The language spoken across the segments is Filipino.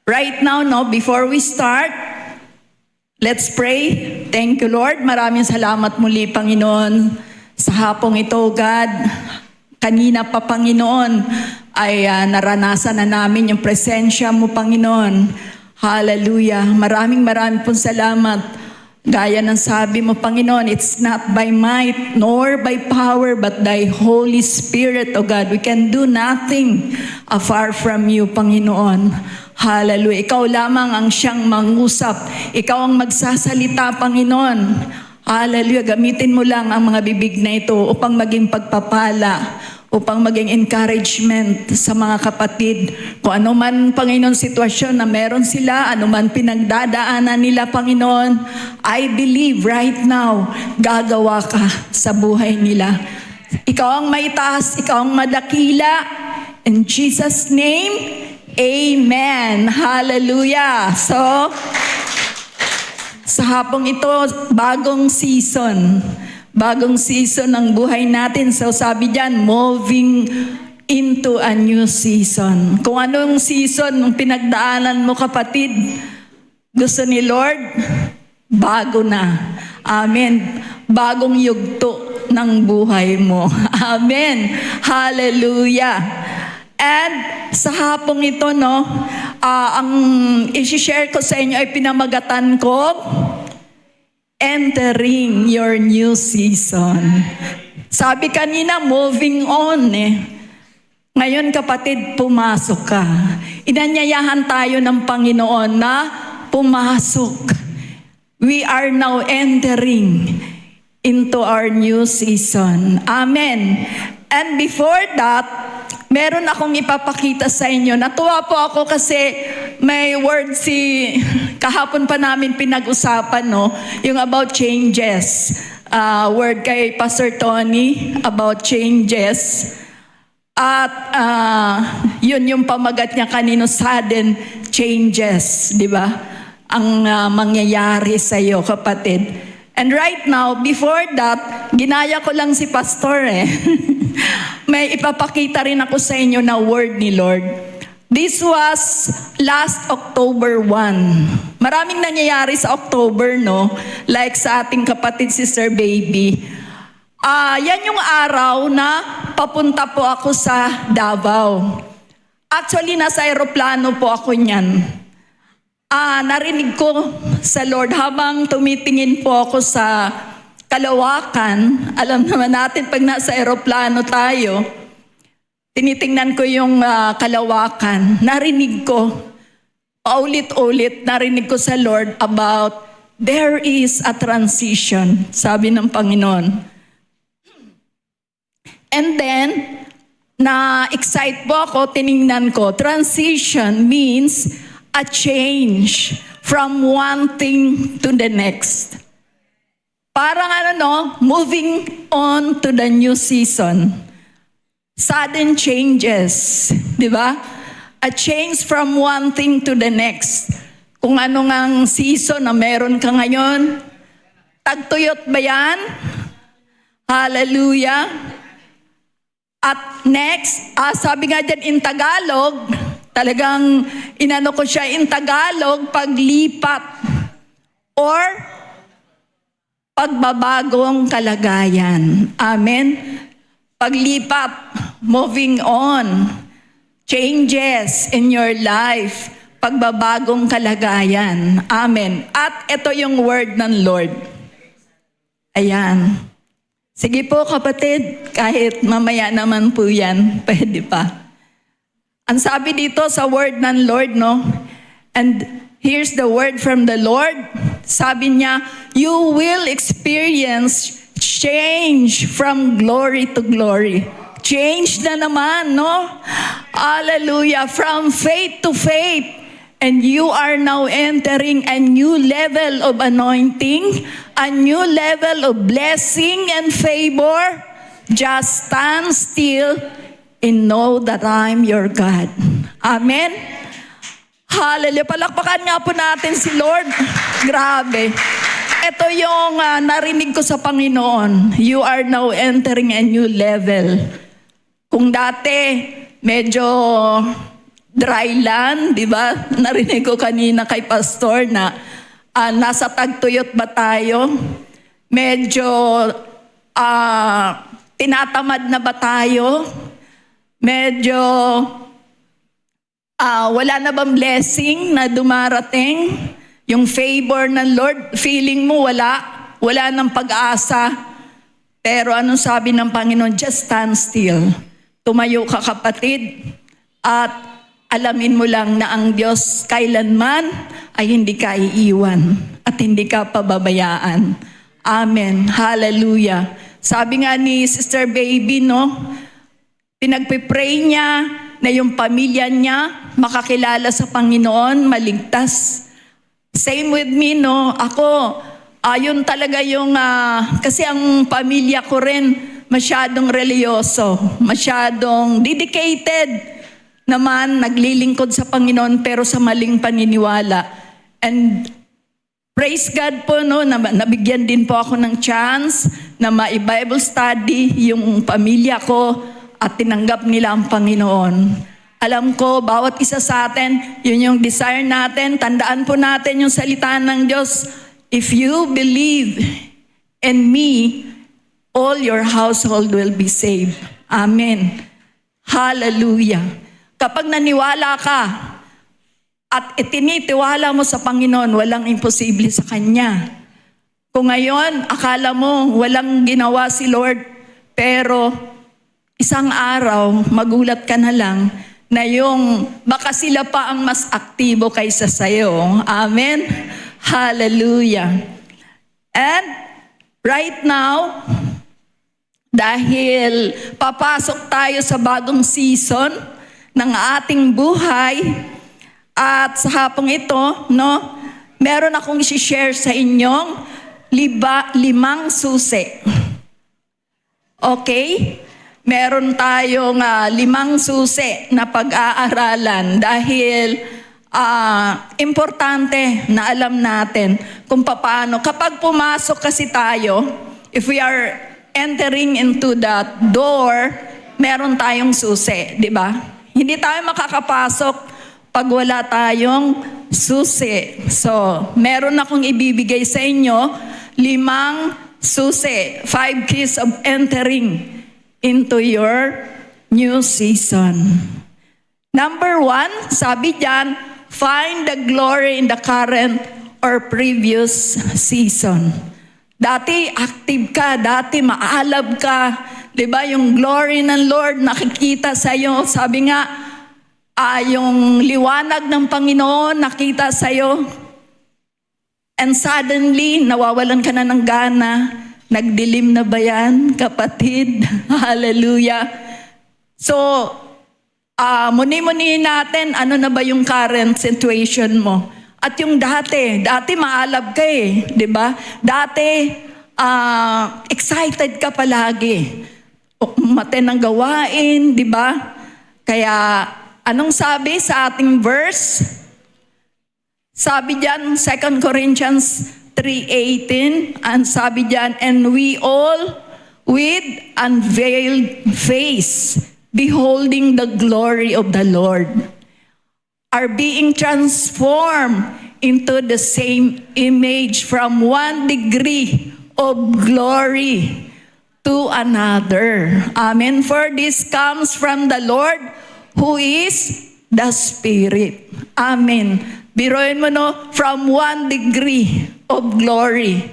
Right now, no, before we start, let's pray. Thank you, Lord. Maraming salamat muli, Panginoon, sa hapong ito, God. Kanina pa, Panginoon, ay naranasan na namin yung presensya mo, Panginoon. Hallelujah. Maraming pong salamat. Gaya ng sabi mo, Panginoon, it's not by might nor by power, but thy Holy Spirit, O God. We can do nothing afar from you, Panginoon. Hallelujah. Ikaw lamang ang siyang mangusap. Ikaw ang magsasalita, Panginoon. Hallelujah. Gamitin mo lang ang mga bibig na ito upang maging pagpapala, upang maging encouragement sa mga kapatid. Kung ano man, Panginoon, sitwasyon na meron sila, ano man pinagdadaanan nila, Panginoon, I believe right now, gagawa ka sa buhay nila. Ikaw ang maitaas, ikaw ang madakila. In Jesus' name, Amen. Hallelujah. So, sa hapong ito, bagong season ng buhay natin. So sabi diyan, moving into a new season. Kung anong season ng pinagdaanan mo, kapatid, gusto ni Lord, bago na. Amen. Bagong yugto ng buhay mo. Amen. Hallelujah. And sa hapong ito, no, ang i-share ko sa inyo ay pinamagatan ko, entering your new season. Sabi kanina, moving on eh. Ngayon, kapatid, pumasok ka. Inanyayahan tayo ng Panginoon na pumasok. We are now entering into our new season. Amen. And before that, meron akong ipapakita sa inyo. Natuwa po ako kasi may word kahapon pa namin pinag-usapan, no? Yung about changes. Word kay Pastor Tony about changes. At yun yung pamagat niya kanino, sudden changes, di ba? Ang mangyayari sa iyo, kapatid. And right now, before that, ginaya ko lang si Pastor eh. May ipapakita rin ako sa inyo na word ni Lord. This was last October 1. Maraming nangyayari sa October, no? Like sa ating kapatid, Sister Baby. Yan yung araw na papunta po ako sa Davao. Actually, nasa aeroplano po ako niyan. Narinig ko sa Lord habang tumitingin po ako sa kalawakan. Alam naman natin pag nasa aeroplano tayo, tinitingnan ko yung kalawakan. Narinig ko, paulit-ulit, narinig ko sa Lord about there is a transition, sabi ng Panginoon. And then, na-excite po ako, tiningnan ko, transition means a change from one thing to the next. Parang moving on to the new season. Sudden changes, di ba? A change from one thing to the next. Kung ano ngang season na meron ka ngayon, tagtuyot ba yan? Hallelujah. At next, sabi nga dyan in Tagalog, talagang inano ko siya in Tagalog, paglipat or pagbabagong kalagayan. Amen? Paglipat, moving on, changes in your life, pagbabagong kalagayan. Amen. At ito yung word ng Lord. Ayan. Sige po, kapatid, kahit mamaya naman po yan, pwede pa. Ang sabi dito sa word ng Lord, no? And here's the word from the Lord. Sabi niya, you will experience change from glory to glory. Change na naman, no? Hallelujah. From faith to faith. And you are now entering a new level of anointing, a new level of blessing and favor. Just stand still and know that I'm your God. Amen? Hallelujah. Palakpakan nga po natin si Lord. Grabe. Ito yung narinig ko sa Panginoon. You are now entering a new level. Kung dati, medyo dry land, di ba? Narinig ko kanina kay pastor na nasa tagtuyot ba tayo? Medyo tinatamad na ba tayo? Medyo wala na bang blessing na dumarating? Yung favor ng Lord, feeling mo wala ng pag-asa. Pero anong sabi ng Panginoon? Just stand still. Tumayo ka, kapatid, at alamin mo lang na ang Diyos kailanman ay hindi ka iiwan at hindi ka pababayaan. Amen. Hallelujah. Sabi nga ni Sister Baby, pinagpipray niya na yung pamilya niya makakilala sa Panginoon, maligtas. Same with me, Ako, yun talaga yung, kasi ang pamilya ko rin masyadong religyoso, masyadong dedicated naman, naglilingkod sa Panginoon pero sa maling paniniwala. And praise God po, nabigyan din po ako ng chance na ma-Bible study yung pamilya ko at tinanggap nila ang Panginoon. Alam ko, bawat isa sa atin, yun yung desire natin. Tandaan po natin yung salita ng Diyos. If you believe in me, all your household will be saved. Amen. Hallelujah. Kapag naniwala ka at itinitiwala mo sa Panginoon, walang imposible sa Kanya. Kung ngayon, akala mo walang ginawa si Lord, pero isang araw, magulat ka na lang na yung baka sila pa ang mas aktibo kaysa sa'yo. Amen? Hallelujah. And right now, dahil papasok tayo sa bagong season ng ating buhay, at sa hapong ito, meron akong i-share sa inyong 5 susi. Okay? Meron tayong 5 susi na pag-aaralan dahil importante na alam natin kung paano. Kapag pumasok kasi tayo, if we are entering into that door, meron tayong susi, di ba? Hindi tayo makakapasok pag wala tayong susi. So, meron akong ibibigay sa inyo 5 susi, 5 keys of entering into your new season. Number 1, sabi diyan, find the glory in the current or previous season. Dati active ka, dati maalab ka, 'di ba? Yung glory ng Lord nakikita sa iyo. Sabi nga, yung liwanag ng Panginoon nakita sa iyo. And suddenly, nawawalan ka na ng gana. Nagdilim na ba yan, kapatid? Hallelujah. So, muni-muni natin, ano na ba yung current situation mo? At yung dati maalab ka di ba? Dati, excited ka palagi. Umate ng gawain, di ba? Kaya, anong sabi sa ating verse? Sabi diyan, 2 Corinthians 3:18, and sabi diyan, and we all with unveiled face, beholding the glory of the Lord, are being transformed into the same image from one degree of glory to another. Amen. For this comes from the Lord who is the Spirit. Amen. Biruin mo from one degree of glory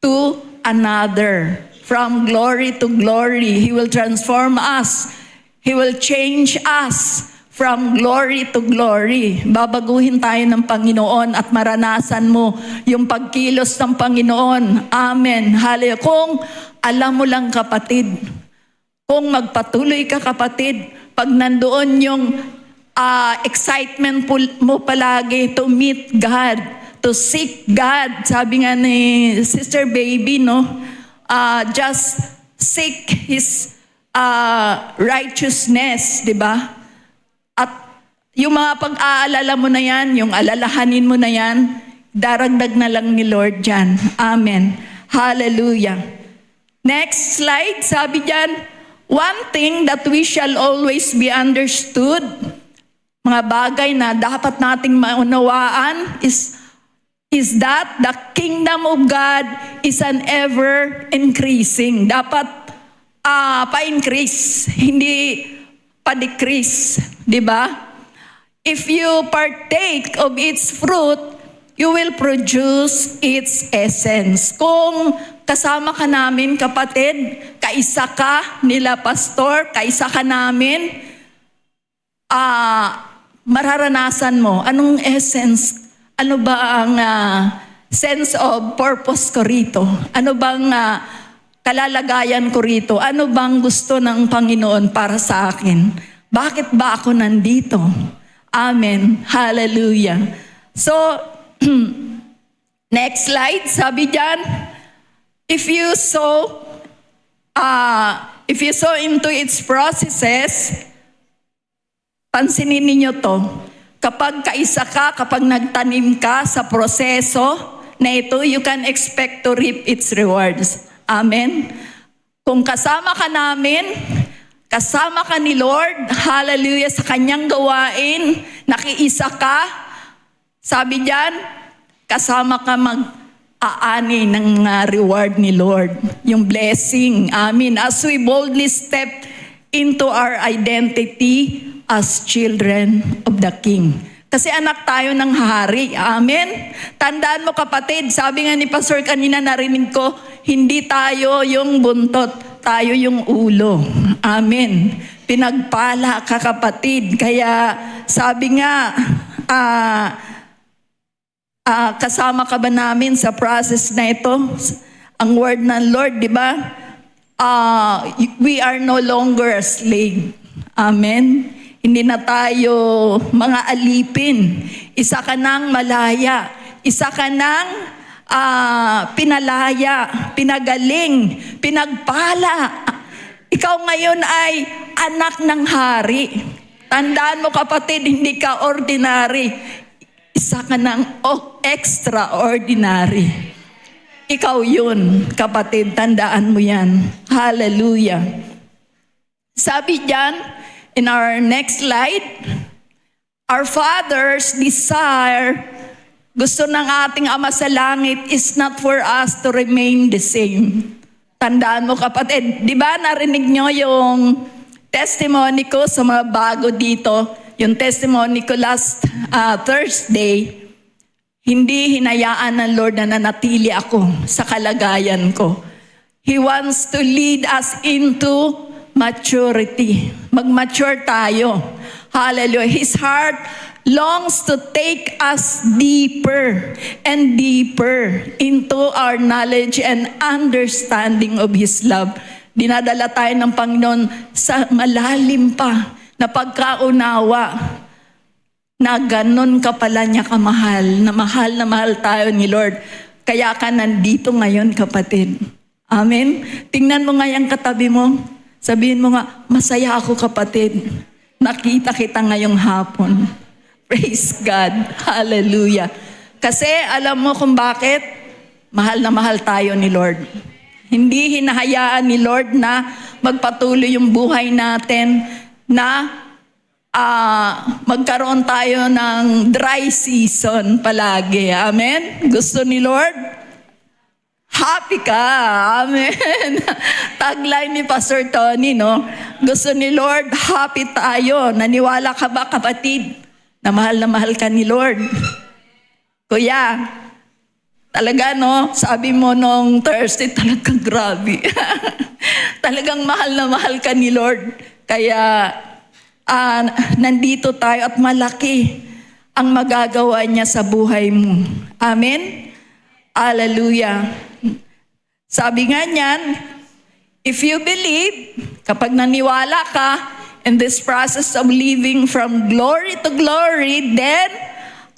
to another. From glory to glory, He will transform us. He will change us from glory to glory. Babaguhin tayo ng Panginoon at maranasan mo yung pagkilos ng Panginoon. Amen. Hallelujah. Kung alam mo lang, kapatid, kung magpatuloy ka, kapatid, pag nandoon yung excitement mo palagi to meet God, to seek God. Sabi nga ni Sister Baby, just seek His righteousness, di ba? At yung mga pag-aalala mo na yan, yung alalahanin mo na yan, daragdag na lang ni Lord dyan. Amen. Hallelujah. Next slide, sabi dyan, one thing that we shall always be understood mga bagay na dapat nating maunawaan is that the kingdom of God is an ever increasing. Dapat pa-increase, hindi pa-decrease, di ba? If you partake of its fruit, you will produce its essence. Kung kasama ka namin, kapatid, kaisa ka nila pastor, kaisa ka namin, mararanasan mo, anong essence, ano ba ang sense of purpose ko rito? Ano bang kalalagayan ko rito? Ano bang gusto ng Panginoon para sa akin? Bakit ba ako nandito? Amen. Hallelujah. So, next slide, sabi diyan, if you sow into its processes, pansinin ninyo to, kapag kaisa ka, kapag nagtanim ka sa proseso na ito, you can expect to reap its rewards. Amen. Kung kasama ka namin, kasama ka ni Lord, hallelujah, sa kanyang gawain, nakiisa ka, sabi diyan, kasama ka mag-aani ng reward ni Lord, yung blessing. Amen. As we boldly step into our identity as children of the King. Kasi anak tayo ng hari. Amen. Tandaan mo kapatid, sabi nga ni Pastor kanina, narinig ko, hindi tayo yung buntot, tayo yung ulo. Amen. Pinagpala ka kapatid. Kaya sabi nga, kasama ka ba namin sa process na ito? Ang word ng Lord, di ba? We are no longer a slave. Amen. Hindi na tayo mga alipin. Isa ka ng malaya. Isa ka ng pinalaya, pinagaling, pinagpala. Ikaw ngayon ay anak ng hari. Tandaan mo kapatid, hindi ka ordinary. Isa ka ng extraordinary. Ikaw yun, kapatid, tandaan mo yan. Hallelujah. Sabi diyan, in our next slide, our Father's desire, gusto ng ating Ama sa langit is not for us to remain the same. Tandaan mo kapatid, di ba narinig nyo yung testimony ko sa mga bago dito, yung testimony ko last Thursday, hindi hinayaan ng Lord na nanatili ako sa kalagayan ko. He wants to lead us into maturity. Mag-mature tayo. Hallelujah. His heart longs to take us deeper and deeper into our knowledge and understanding of His love. Dinadala tayo ng Panginoon sa malalim pa na pagkaunawa na ganun ka pala niya kamahal, na mahal tayo ni Lord. Kaya ka nandito ngayon kapatid. Amen. Tingnan mo nga yung katabi mo. Sabihin mo nga, masaya ako kapatid. Nakita kita ngayong hapon. Praise God. Hallelujah. Kasi alam mo kung bakit? Mahal na mahal tayo ni Lord. Hindi hinahayaan ni Lord na magpatuloy yung buhay natin na magkaroon tayo ng dry season palagi. Amen? Gusto ni Lord? Happy ka. Amen. Tagline ni Pastor Tony, no? Gusto ni Lord, happy tayo. Naniwala ka ba, kapatid, na mahal ka ni Lord? Kuya, talaga, no? Sabi mo nung Thursday, talagang grabe. Talagang mahal ka ni Lord. Kaya, nandito tayo at malaki ang magagawa niya sa buhay mo. Amen? Hallelujah. Sabi nga niyan, if you believe, kapag naniwala ka in this process of living from glory to glory, then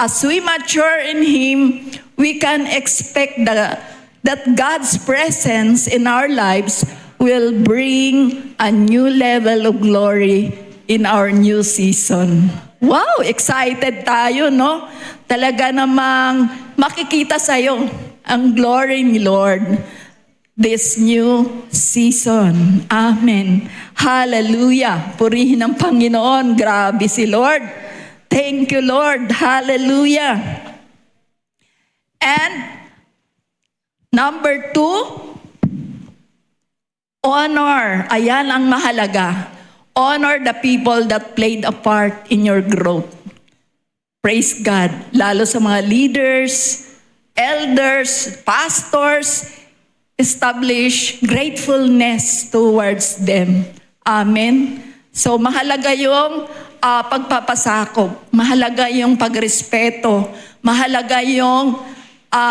as we mature in Him, we can expect that God's presence in our lives will bring a new level of glory in our new season. Wow, excited tayo, no? Talaga namang makikita sa'yo ang glory ni Lord this new season. Amen. Hallelujah. Purihin ang Panginoon. Grabe si Lord. Thank you, Lord. Hallelujah. And number 2, honor. Ayan ang mahalaga. Honor the people that played a part in your growth. Praise God. Lalo sa mga leaders, elders, pastors, establish gratefulness towards them. Amen. So mahalaga yung pagpapasakop. Mahalaga yung pagrespeto. Mahalaga yung,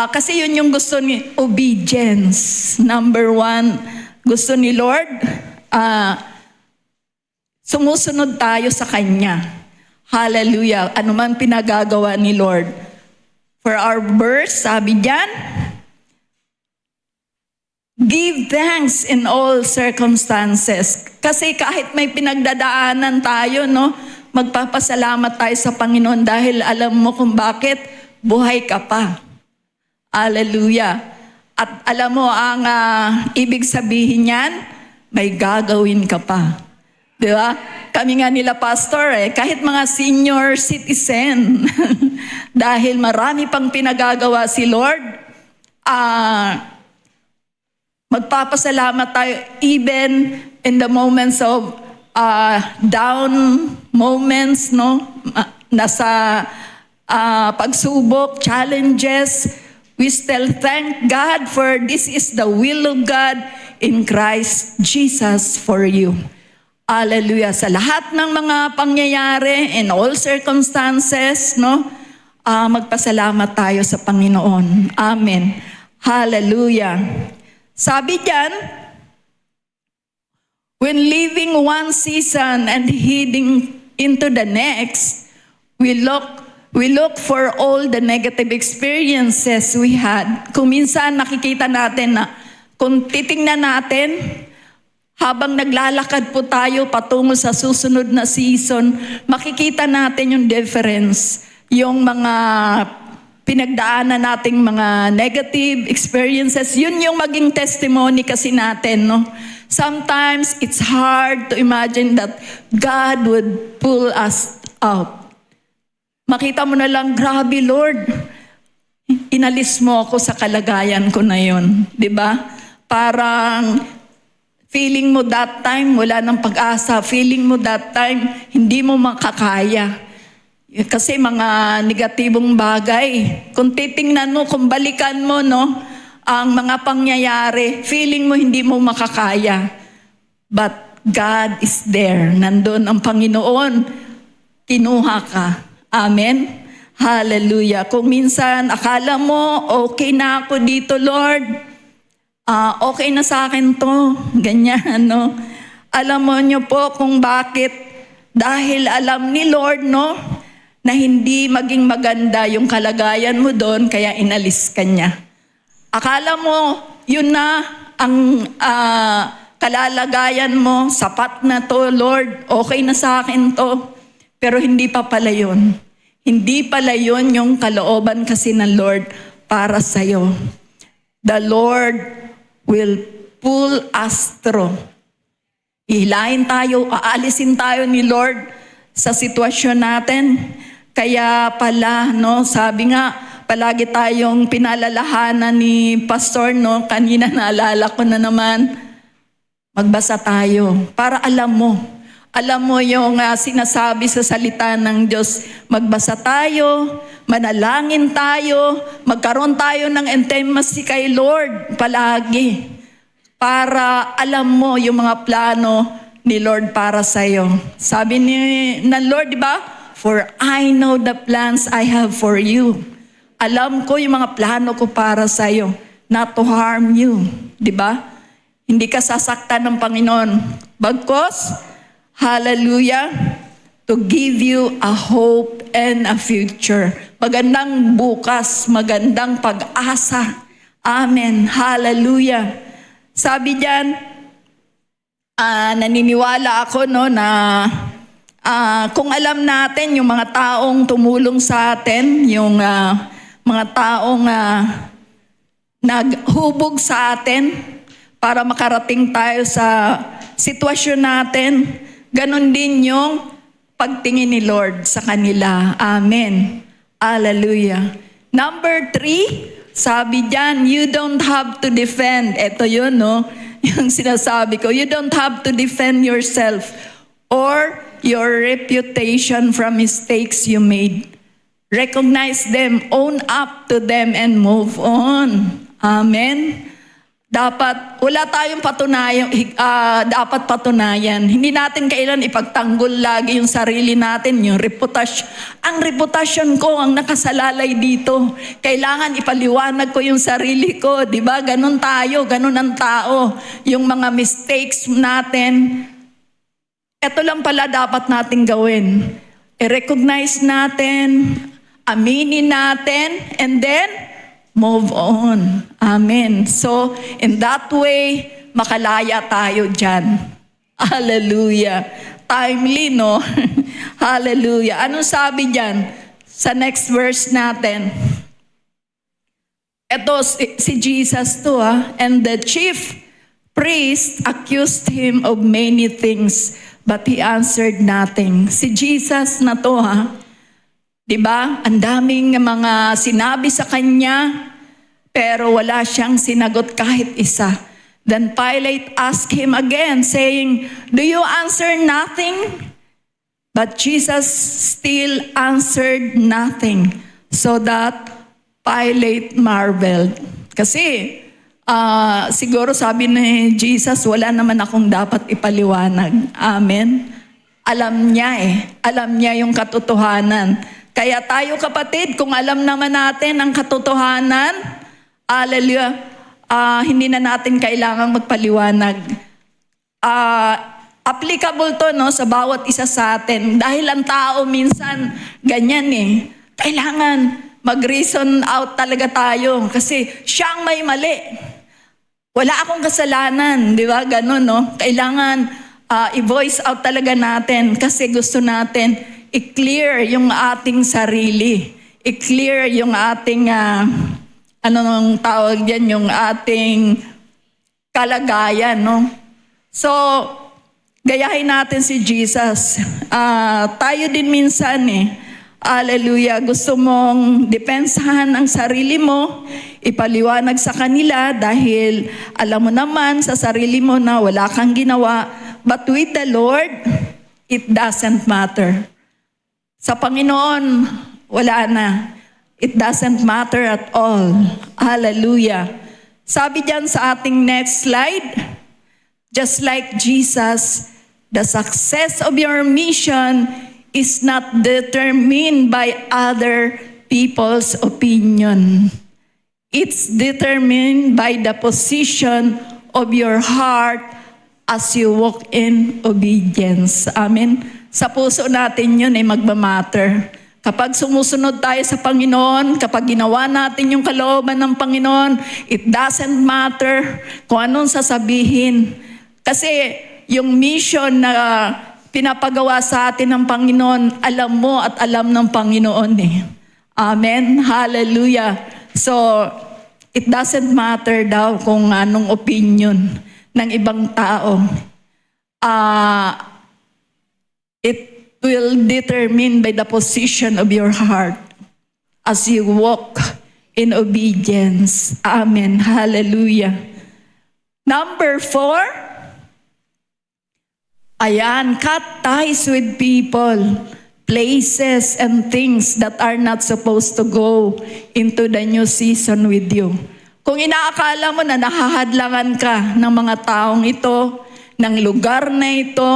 kasi yun yung gusto ni obedience. Number 1, gusto ni Lord, sumusunod tayo sa Kanya. Hallelujah. Ano man pinagagawa ni Lord. For our verse, sabi diyan, give thanks in all circumstances. Kasi kahit may pinagdadaanan tayo, no, magpapasalamat tayo sa Panginoon dahil alam mo kung bakit buhay ka pa. Hallelujah. At alam mo ang ibig sabihin niyan, may gagawin ka pa. Di ba? Kami nga nila pastor kahit mga senior citizen, dahil marami pang pinagagawa si Lord, magpapasalamat tayo even in the moments of down moments, no? Nasa pagsubok, challenges, we still thank God for this is the will of God in Christ Jesus for you. Hallelujah. Sa lahat ng mga pangyayari, in all circumstances, no? Magpasalamat tayo sa Panginoon. Amen. Hallelujah. Sabi diyan, when leaving one season and heading into the next, we look for all the negative experiences we had. Kung minsan nakikita natin na, kung titingnan natin, habang naglalakad po tayo patungo sa susunod na season, makikita natin yung difference, yung mga pinagdaanan nating mga negative experiences, yun yung maging testimony kasi natin, no? Sometimes it's hard to imagine that God would pull us out. Makita mo na lang, grabe Lord, inalis mo ako sa kalagayan ko na yun, di ba? Parang feeling mo that time, wala nang pag-asa. Feeling mo that time, hindi mo makakaya. Kasi mga negatibong bagay. Kung titingnan mo, kung balikan mo, no, ang mga pangyayari, feeling mo hindi mo makakaya. But God is there. Nandun ang Panginoon. Kinuha ka. Amen? Hallelujah. Kung minsan, akala mo, okay na ako dito, Lord. Okay na sa akin to, ganyan, no? Alam mo nyo po kung bakit, dahil alam ni Lord, no, na hindi maging maganda yung kalagayan mo doon, kaya inalis ka niya. Akala mo, yun na ang kalalagayan mo, sapat na to, Lord, okay na sa akin to, pero hindi pa pala yun. Hindi pala yun yung kalooban kasi ng Lord para sa'yo. The Lord will pull us through. Ihilahin tayo, aalisin tayo ni Lord sa sitwasyon natin. Kaya pala, no, sabi nga, palagi tayong pinalalahanan ni Pastor, no, kanina naalala ko na naman, magbasa tayo para alam mo yung sinasabi sa salita ng Diyos. Magbasa tayo, manalangin tayo, magkaroon tayo ng intimacy kay Lord palagi. Para alam mo yung mga plano ni Lord para sa'yo. Sabi ng Lord, di ba? For I know the plans I have for you. Alam ko yung mga plano ko para sa'yo. Not to harm you. Di ba? Hindi ka sasaktan ng Panginoon. Bagkos, hallelujah, to give you a hope and a future. Magandang bukas, magandang pag-asa. Amen. Hallelujah. Sabi diyan, naniniwala ako, no, na kung alam natin yung mga taong tumulong sa atin, yung mga taong naghubog sa atin para makarating tayo sa sitwasyon natin, ganon din yung pagtingin ni Lord sa kanila. Amen. Hallelujah. Number 3, sabi diyan, you don't have to defend. Ito yun, no? Yung sinasabi ko, you don't have to defend yourself or your reputation from mistakes you made. Recognize them, own up to them, and move on. Amen. Dapat, wala tayong dapat patunayan. Hindi natin kailan ipagtanggol lagi yung sarili natin, yung reputasyon. Ang reputasyon ko ang nakasalalay dito. Kailangan ipaliwanag ko yung sarili ko. Diba? Ganun tayo, ganun ang tao. Yung mga mistakes natin, ito lang pala dapat natin gawin. I-recognize natin, aminin natin, and then move on. Amen. So, in that way, makalaya tayo dyan. Hallelujah. Timely, no? Hallelujah. Anong sabi dyan? Sa next verse natin. Ito, si Jesus to, And the chief priest accused him of many things, but he answered nothing. Si Jesus na to, Diba? Ang daming mga sinabi sa kanya, pero wala siyang sinagot kahit isa. Then Pilate asked him again, saying, do you answer nothing? But Jesus still answered nothing, so that Pilate marveled. Kasi, siguro sabi ni Jesus, wala naman akong dapat ipaliwanag. Amen? Alam niya Alam niya yung katotohanan. Kaya tayo kapatid, kung alam naman natin ang katotohanan, hallelujah, hindi na natin kailangang magpaliwanag. Applicable to, no, sa bawat isa sa atin. Dahil ang tao minsan ganyan Kailangan mag-reason out talaga tayo kasi siyang may mali. Wala akong kasalanan, di ba? Ganun, no? Kailangan i-voice out talaga natin kasi gusto natin i-clear yung ating sarili. I-clear yung ating, anong tawag dyan, yung ating kalagayan, no? So, gayahin natin si Jesus. Tayo din minsan hallelujah, gusto mong depensahan ang sarili mo, ipaliwanag sa kanila dahil alam mo naman sa sarili mo na wala kang ginawa. But with the Lord, it doesn't matter. Sa Panginoon, wala na. It doesn't matter at all. Hallelujah. Sabi diyan sa ating next slide, just like Jesus, the success of your mission is not determined by other people's opinion. It's determined by the position of your heart as you walk in obedience. Amen. Sa puso natin yun magmamatter. Kapag sumusunod tayo sa Panginoon, kapag ginawa natin yung kalooban ng Panginoon, it doesn't matter kung anong sasabihin. Kasi yung mission na pinapagawa sa atin ng Panginoon, alam mo at alam ng Panginoon Amen? Hallelujah. So, it doesn't matter daw kung anong opinion ng ibang tao. It will determine by the position of your heart as you walk in obedience. Amen. Hallelujah. Number 4, cut ties with people, places, and things that are not supposed to go into the new season with you. Kung inaakala mo na nakahadlangan ka ng mga taong ito, ng lugar na ito,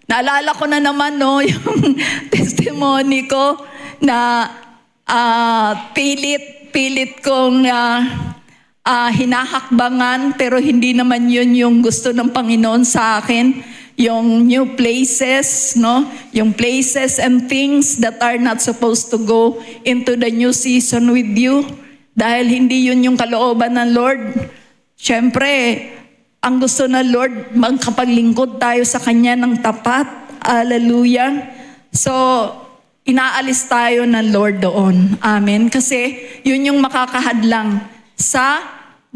naalala ko na naman yung testimony ko na pilit kong hinahakbangan pero hindi naman yun yung gusto ng Panginoon sa akin. Yung new places, no? Yung places and things that are not supposed to go into the new season with you. Dahil hindi yun yung kalooban ng Lord. Siyempre, ang gusto na Lord, magkapaglingkod tayo sa Kanya ng tapat. Hallelujah. So, inaalis tayo ng Lord doon. Amen. Kasi yun yung makakahadlang sa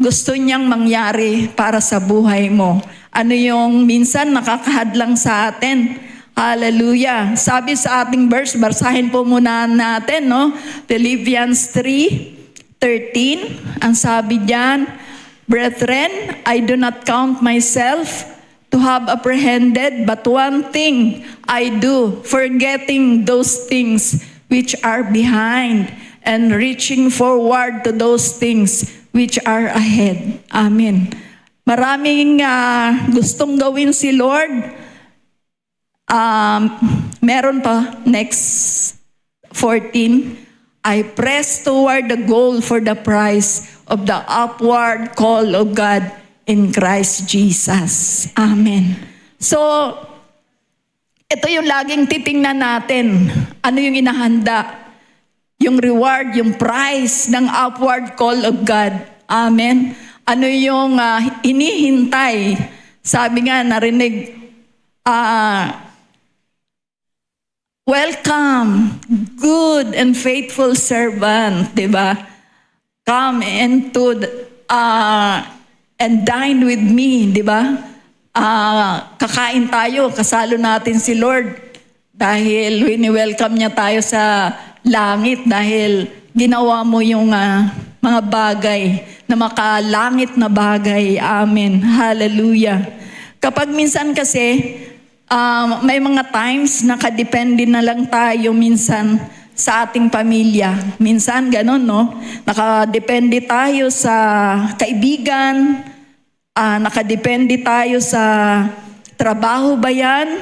gusto niyang mangyari para sa buhay mo. Ano yung minsan nakakahadlang sa atin? Hallelujah. Sabi sa ating verse, basahin po muna natin, no? Philippians 3:13. Ang sabi diyan, "Brethren, I do not count myself to have apprehended, but one thing I do, forgetting those things which are behind and reaching forward to those things which are ahead." Amen. Maraming gustong gawin si Lord. Meron pa, next 14. "I press toward the goal for the prize of the upward call of God in Christ Jesus." Amen. So, ito yung laging titingnan natin. Ano yung inahanda? Yung reward, yung prize ng upward call of God. Amen. Ano yung inihintay? Sabi nga, narinig, "Welcome, good and faithful servant," diba? "Come into and dine with me," diba? Kakain tayo, kasalo natin si Lord dahil wini-welcome niya tayo sa langit dahil ginawa mo yung mga bagay na makalangit na bagay. Amen. Hallelujah. Kapag minsan kasi, may mga times nakadepende na lang tayo minsan sa ating pamilya. Minsan ganun, no? Nakadepende tayo sa kaibigan, nakadepende tayo sa trabaho ba yan?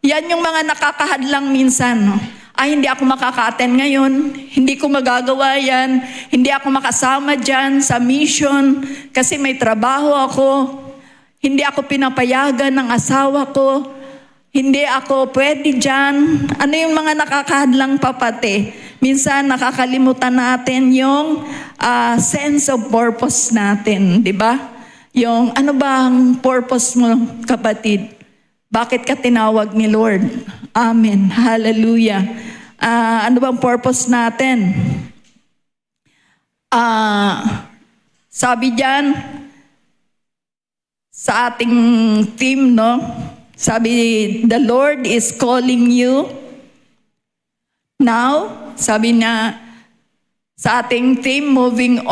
Yan yung mga nakakahadlang minsan, no? Ay, hindi ako makaka-attend ngayon, hindi ko magagawa yan, hindi ako makasama dyan sa mission kasi may trabaho ako, hindi ako pinapayagan ng asawa ko, hindi ako pwede dyan. Ano yung mga nakakahadlang papate? Minsan nakakalimutan natin yung sense of purpose natin, di ba? Yung ano ba ang purpose mo, kapatid? Bakit ka tinawag ni Lord? Amen. Hallelujah. Ano bang purpose natin? Sabi diyan sa ating team, no? Sabi, "The Lord is calling you now." Sabi niya sa ating team, moving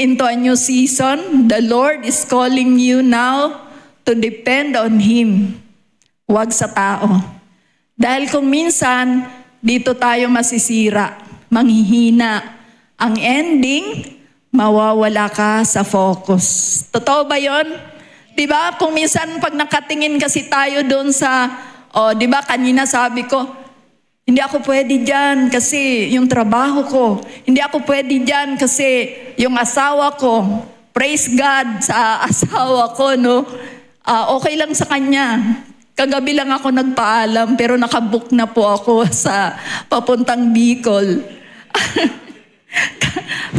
into a new season, the Lord is calling you now to depend on Him. Huwag sa tao. Dahil kung minsan, dito tayo masisira, manghihina. Ang ending, mawawala ka sa focus. Totoo ba yon? Diba? Kung minsan pag nakatingin kasi tayo doon sa, diba kanina sabi ko, hindi ako pwede dyan kasi yung trabaho ko. Hindi ako pwede dyan kasi yung asawa ko. Praise God sa asawa ko, no? Okay lang sa kanya. Kagabi lang ako nagpaalam pero nakabook na po ako sa papuntang Bicol.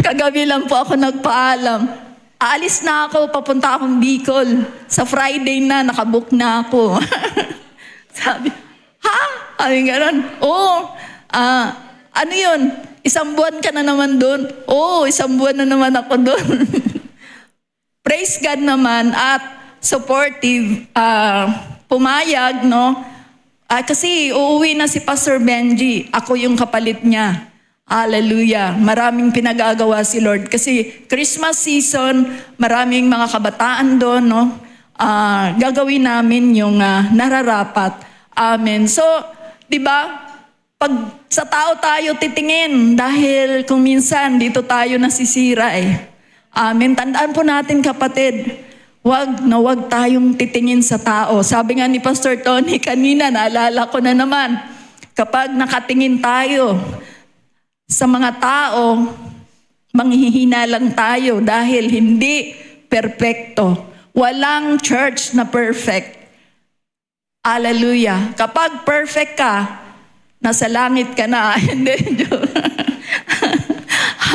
Kagabi lang po ako nagpaalam. Aalis na ako, papunta akong Bicol. Sa Friday na, nakabook na ako. Sabi, ha? Sabi gano'n. Oo. Ano yun? Isang buwan ka na naman doon? Oo, isang buwan na naman ako doon. Praise God naman at supportive, pumayag, no? Kasi uuwi na si Pastor Benji. Ako yung kapalit niya. Hallelujah. Maraming pinagagawa si Lord. Kasi Christmas season, maraming mga kabataan doon, no? Gagawin namin yung nararapat. Amen. So, di ba, pag sa tao tayo titingin, dahil kung minsan dito tayo nasisira eh. Amen. Tandaan po natin, kapatid, wag tayong titingin sa tao. Sabi nga ni Pastor Tony kanina, naalala ko na naman, kapag nakatingin tayo sa mga tao, manghihina lang tayo dahil hindi perpekto. Walang church na perfect. Hallelujah. Kapag perfect ka, nasa langit ka na. Hindi.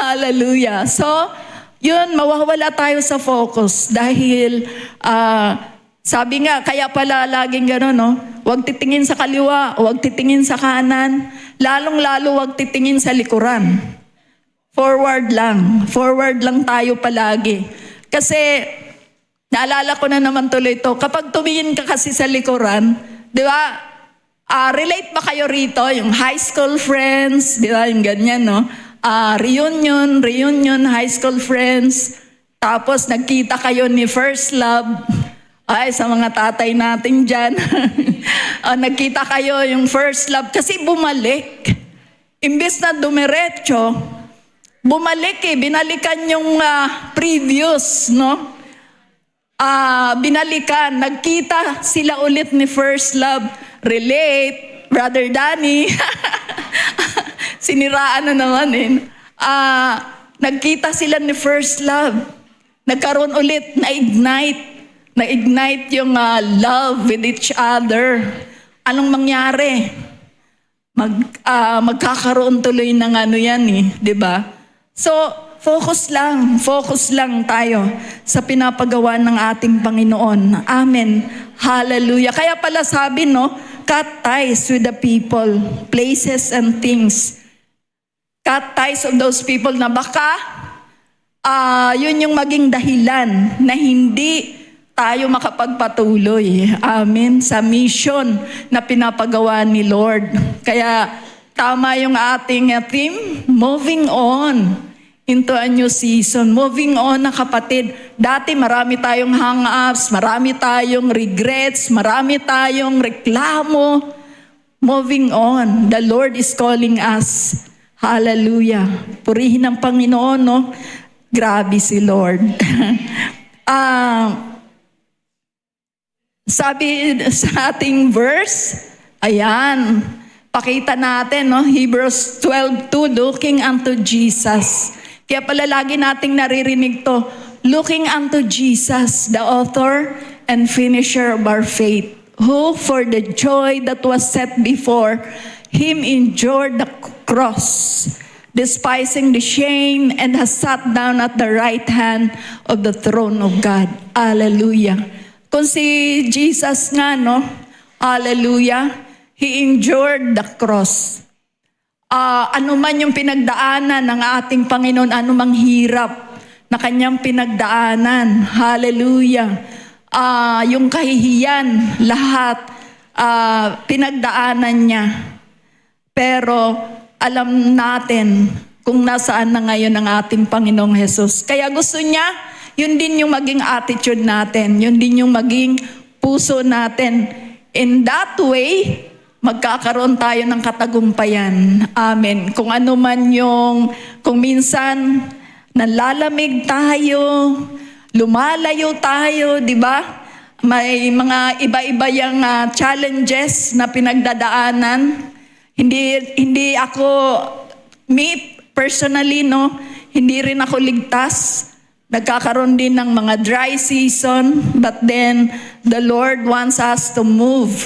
Hallelujah. So, yun, mawawala tayo sa focus dahil sabi nga, kaya pala laging gano'n, no? Huwag titingin sa kaliwa, huwag titingin sa kanan, lalong-lalo huwag titingin sa likuran. Forward lang tayo palagi. Kasi, naalala ko na naman tuloy ito, kapag tumingin ka kasi sa likuran, Di ba? Relate ba kayo rito? Yung high school friends, di ba? Yung ganyan, no? Reunion, high school friends. Tapos nagkita kayo ni first love. Ay, sa mga tatay natin dyan. Nagkita kayo yung first love kasi bumalik. Imbes na dumiretso, bumalik binalikan yung previous, no? Binalikan, nagkita sila ulit ni first love. Relate, Brother Danny. Siniraan na naman nagkita sila ni first love. Nagkaroon ulit, na-ignite yung love with each other. Anong mangyari? Magkakaroon tuloy ng di ba? So, focus lang tayo sa pinapagawa ng ating Panginoon. Amen. Hallelujah. Kaya pala sabi, no, cut ties with the people, places, and things. Cut ties of those people na baka yun yung maging dahilan na hindi tayo makapagpatuloy. Amen. Sa mission na pinapagawa ni Lord. Kaya tama yung ating theme, moving on into a new season. Moving on na kapatid. Dati marami tayong hang-ups, marami tayong regrets, marami tayong reklamo. Moving on. The Lord is calling us. Hallelujah. Purihin ang Panginoon, no? Grabe si Lord. Sabi sa ating verse, ayan, pakita natin, no? Hebrews 12:2, looking unto Jesus. Kaya pala lagi nating naririnig to, looking unto Jesus, the author and finisher of our faith, who for the joy that was set before him endured the cross, despising the shame, and has sat down at the right hand of the throne of God. Hallelujah. Kung si Jesus nga, no? Hallelujah. He endured the cross. Ano man yung pinagdaanan ng ating Panginoon, ano mang hirap na kanyang pinagdaanan. Hallelujah. Yung kahihiyan, lahat, pinagdaanan niya. Pero alam natin kung nasaan na ngayon ang ating Panginoong Jesus. Kaya gusto niya, yun din yung maging attitude natin. Yun din yung maging puso natin. In that way, magkakaroon tayo ng katagumpayan. Amen. Kung ano man kung minsan, nalalamig tayo, lumalayo tayo, di ba? May mga iba-iba yung challenges na pinagdadaanan. Hindi ako, me personally, no, hindi rin ako ligtas. Nagkakaroon din ng mga dry season, but then the Lord wants us to move.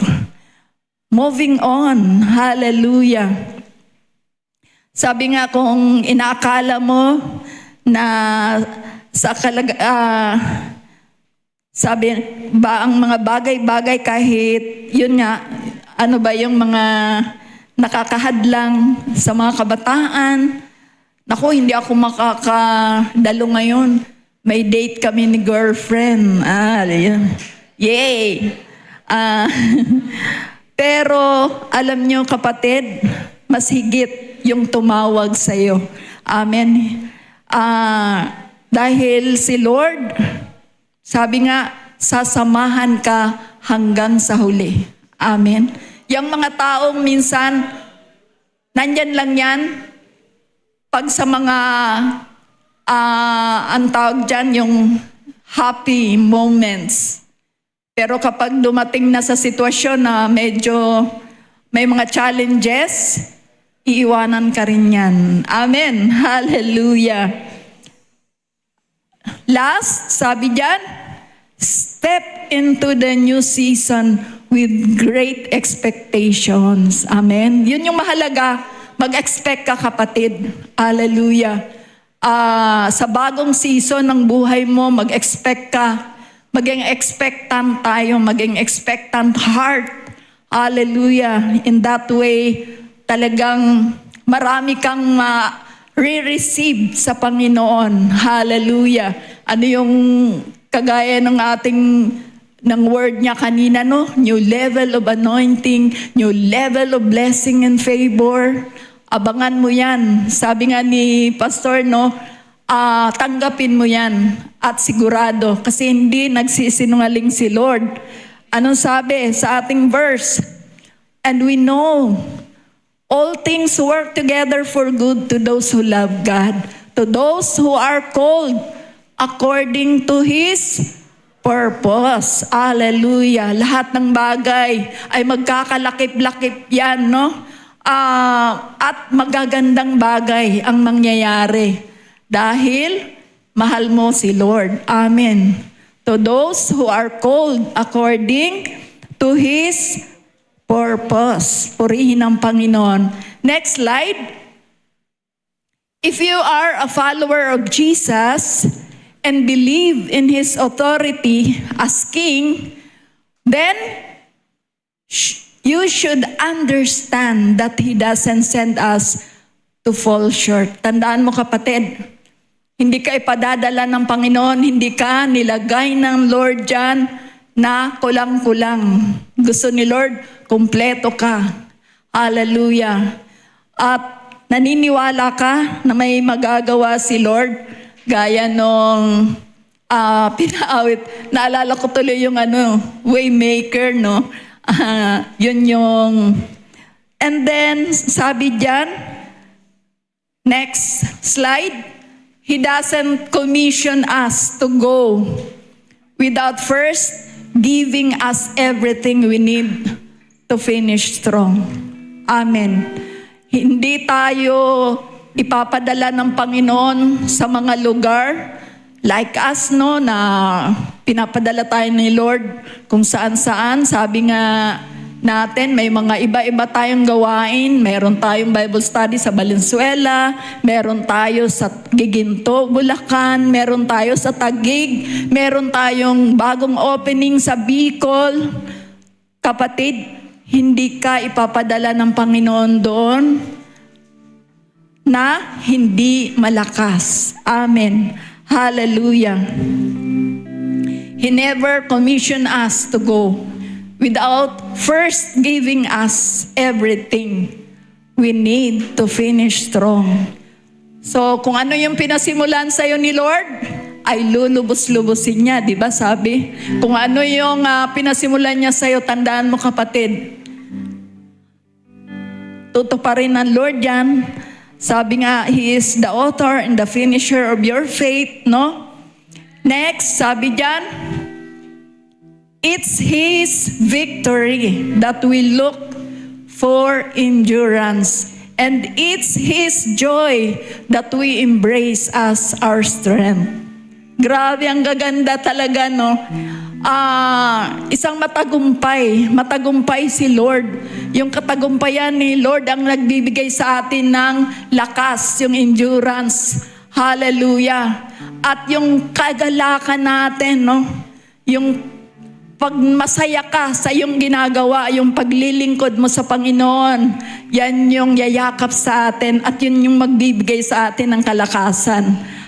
Moving on. Hallelujah. Sabi nga kung inaakala mo na sabi ba ang mga bagay-bagay kahit yun nga, ano ba yung mga nakakahadlang sa mga kabataan. Naku, hindi ako makakadalo ngayon. May date kami ni girlfriend. Yun. Yay! Pero alam nyo kapatid, mas higit yung tumawag sa'yo. Amen. Dahil si Lord, sabi nga, sasamahan ka hanggang sa huli. Amen. Yung mga taong minsan, nandyan lang yan, pag sa mga, ang tawag dyan, yung happy moments. Pero kapag dumating na sa sitwasyon na medyo may mga challenges, iiwanan ka rin yan. Amen. Hallelujah. Last, sabi dyan, step into the new season with great expectations. Amen. Yun yung mahalaga. Mag-expect ka, kapatid. Hallelujah. Sa bagong season ng buhay mo, mag-expect ka. Maging expectant tayo, maging expectant heart. Hallelujah. In that way, talagang marami kang re-receive sa Panginoon. Hallelujah. Ano yung kagaya ng ating ng word niya kanina, no? New level of anointing, new level of blessing and favor. Abangan mo yan. Sabi nga ni Pastor, no? Tanggapin mo yan at sigurado kasi hindi nagsisinungaling si Lord. Anong sabi sa ating verse? And we know all things work together for good to those who love God, to those who are called according to His purpose. Hallelujah. Lahat ng bagay ay magkakalakip-lakip yan, no? At magagandang bagay ang mangyayari dahil mahal mo si Lord. Amen. To those who are called according to His purpose. Purihin ang Panginoon. Next slide. If you are a follower of Jesus and believe in His authority as King, then you should understand that He doesn't send us to fall short. Tandaan mo, kapatid, hindi ka ipadadala ng Panginoon, hindi ka nilagay ng Lord dyan na kulang-kulang. Gusto ni Lord, kumpleto ka. Hallelujah. At naniniwala ka na may magagawa si Lord, gaya nung pinaawit. Naalala ko tuloy yung Waymaker, no? Yun yung... And then, sabi dyan, next slide, He doesn't commission us to go without first giving us everything we need to finish strong. Amen. Hindi tayo ipapadala ng Panginoon sa mga lugar like us, no, na pinapadala tayo ni Lord kung saan-saan. Sabi nga natin, may mga iba-iba tayong gawain. Meron tayong Bible study sa Valenzuela, meron tayo sa Giginto, Bulacan, meron tayo sa Taguig, meron tayong bagong opening sa Bicol. Kapatid, hindi ka ipapadala ng Panginoon doon na hindi malakas. Amen. Hallelujah. He never commissioned us to go without first giving us everything we need to finish strong. So, kung ano yung pinasimulan sa'yo ni Lord, ay lulubos-lubusin niya, di ba sabi? Kung ano yung pinasimulan niya sa'yo, tandaan mo, kapatid, tutuparin ng Lord yan. Sabi nga, He is the author and the finisher of your faith, no? Next, sabi dyan, it's His victory that we look for endurance. And it's His joy that we embrace as our strength. Grabe, ang gaganda talaga, no? Isang matagumpay si Lord. Yung katagumpayan ni Lord ang nagbibigay sa atin ng lakas, yung endurance. Hallelujah. At yung kagalakan natin, no? Yung pag masaya ka sa iyong ginagawa, yung paglilingkod mo sa Panginoon, yan yung yayakap sa atin at yun yung magbibigay sa atin ng kalakasan.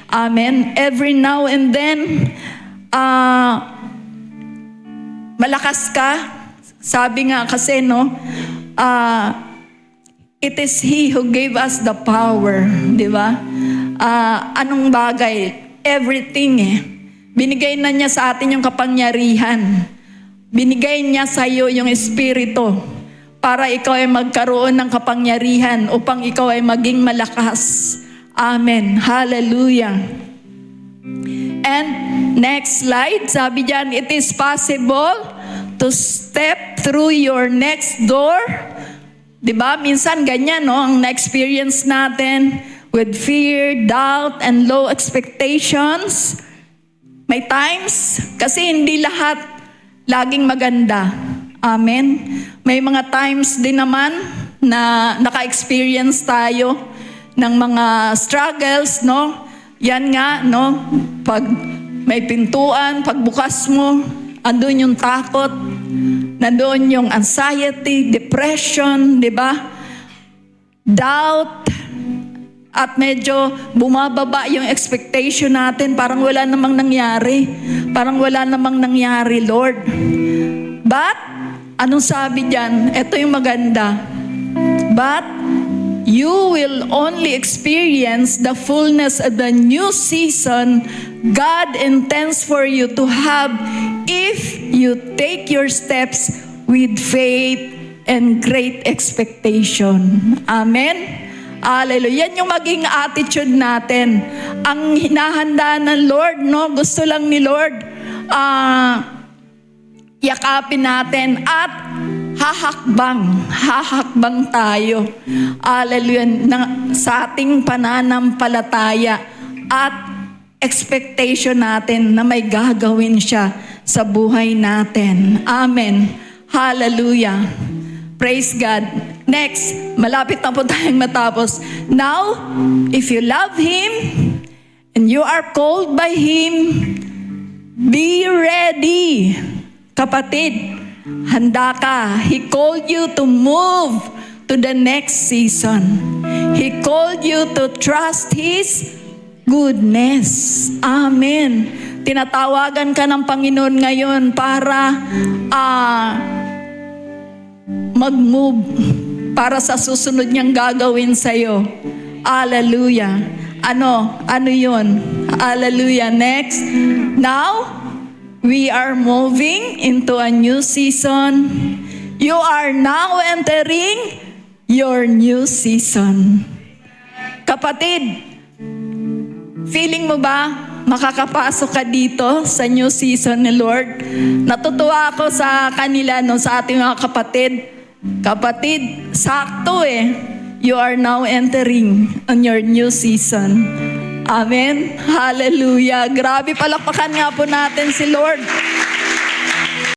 Amen. Every now and then, malakas ka. Sabi nga kasi, no, it is He who gave us the power. Di ba? Anong bagay? Everything Binigay na niya sa atin yung kapangyarihan. Binigay niya sa iyo yung Espiritu para ikaw ay magkaroon ng kapangyarihan upang ikaw ay maging malakas. Amen. Hallelujah. And next slide, sabi diyan, it is possible to step through your next door. Diba? Minsan ganyan, no? Ang na-experience natin with fear, doubt, and low expectations. May times, kasi hindi lahat laging maganda. Amen. May mga times din naman na naka-experience tayo ng mga struggles, no? Yan nga, no? Pag may pintuan, pagbukas mo, andun yung takot, nandoon yung anxiety, depression, di ba? Doubt, at medyo bumababa yung expectation natin, parang wala namang nangyari. Parang wala namang nangyari, Lord. But, anong sabi diyan? Ito yung maganda. But, you will only experience the fullness of the new season God intends for you to have if you take your steps with faith and great expectation. Amen? Hallelujah. Yan yung maging attitude natin. Ang hinahanda ng Lord, no? Gusto lang ni Lord, yakapin natin at hahakbang tayo. Hallelujah. Sa ating pananampalataya at expectation natin na may gagawin siya sa buhay natin. Amen. Hallelujah. Praise God. Next, malapit na po tayong matapos. Now, if you love Him and you are called by Him, be ready. Kapatid, handa ka. He called you to move to the next season. He called you to trust His goodness. Amen. Tinatawagan ka ng Panginoon ngayon para mag-move para sa susunod niyang gagawin sa'yo. Hallelujah. Ano yun? Hallelujah. Next. Now, we are moving into a new season. You are now entering your new season. Kapatid, feeling mo ba makakapasok ka dito sa new season ni Lord? Natutuwa ako sa kanila, no, sa ating mga kapatid. Kapatid, sakto eh. You are now entering on your new season. Amen. Hallelujah. Grabe, palakpakan nga po natin si Lord.